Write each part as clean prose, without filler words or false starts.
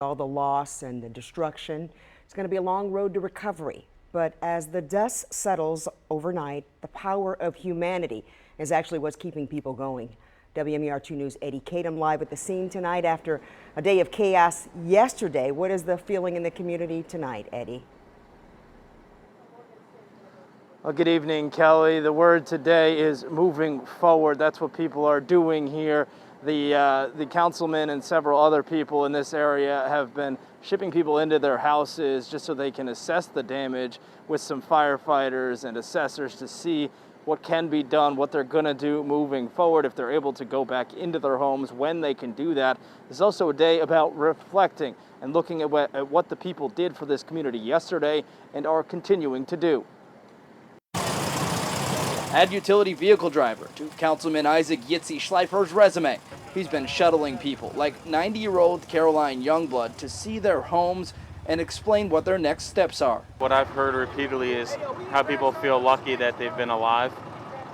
All the loss and the destruction. It's going to be a long road to recovery. But as the dust settles overnight, the power of humanity is actually what's keeping people going. WMAR 2 News' Eddie Kadam live at the scene tonight after a day of chaos yesterday. What is the feeling in the community tonight, Eddie? Well, good evening, Kelly. The word today is moving forward. That's what people are doing here. The councilman and several other people in this area have been shipping people into their houses just so they can assess the damage with some firefighters and assessors to see what can be done, what they're going to do moving forward, if they're able to go back into their homes, when they can do that. There's also a day about reflecting and looking at what the people did for this community yesterday and are continuing to do. Add utility vehicle driver to Councilman Isaac Yitzi Schleifer's resume. He's been shuttling people like 90-year-old Caroline Youngblood to see their homes and explain what their next steps are. What I've heard repeatedly is how people feel lucky that they've been alive,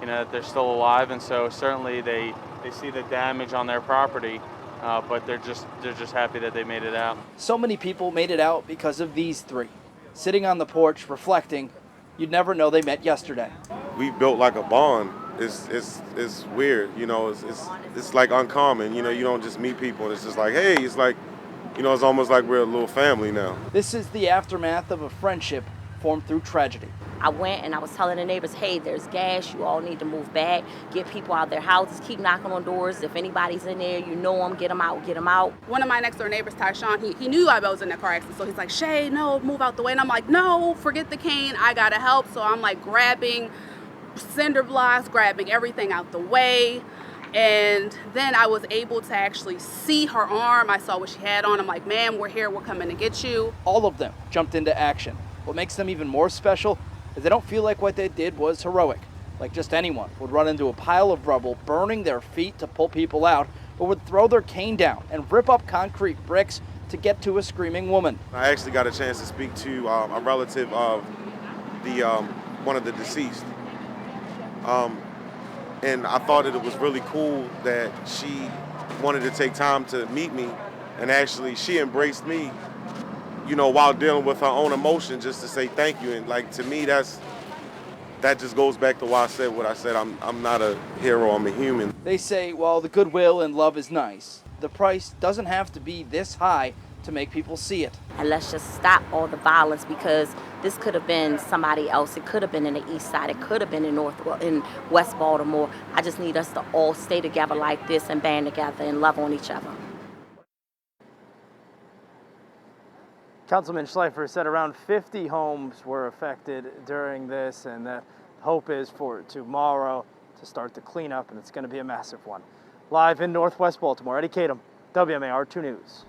that they're still alive, and so certainly they see the damage on their property, but they're just happy that they made it out. So many people made it out because of these three, sitting on the porch reflecting. You'd never know they met yesterday. We built like a bond. It's weird, it's like uncommon. You don't just meet people and it's just like, hey, it's like, it's almost like we're a little family now. This is the aftermath of a friendship formed through tragedy. I went and I was telling the neighbors, hey, there's gas, you all need to move back, get people out of their houses, keep knocking on doors. If anybody's in there, you know them, get them out, get them out. One of my next door neighbors, Tyshawn, he knew I was in a car accident, so he's like, Shay, no, move out the way. And I'm like, no, forget the cane, I gotta help. So I'm like grabbing cinder blocks, grabbing everything out the way. And then I was able to actually see her arm. I saw what she had on. I'm like, ma'am, we're here, we're coming to get you. All of them jumped into action. What makes them even more special is they don't feel like what they did was heroic. Like just anyone would run into a pile of rubble, burning their feet to pull people out, but would throw their cane down and rip up concrete bricks to get to a screaming woman. I actually got a chance to speak to a relative of one of the deceased. And I thought that it was really cool that she wanted to take time to meet me, and actually she embraced me, while dealing with her own emotion, just to say thank you. And like, to me, that just goes back to why I said what I said. I'm not a hero, I'm a human. They say while the goodwill and love is nice, the price doesn't have to be this high to make people see it. And let's just stop all the violence, because this could have been somebody else. It could have been in the east side. It could have been in West Baltimore. I just need us to all stay together like this and band together and love on each other. Councilman Schleifer said around 50 homes were affected during this, and the hope is for tomorrow to start the cleanup, and it's going to be a massive one. Live in Northwest Baltimore, Eddie Kadam, WMAR 2 News.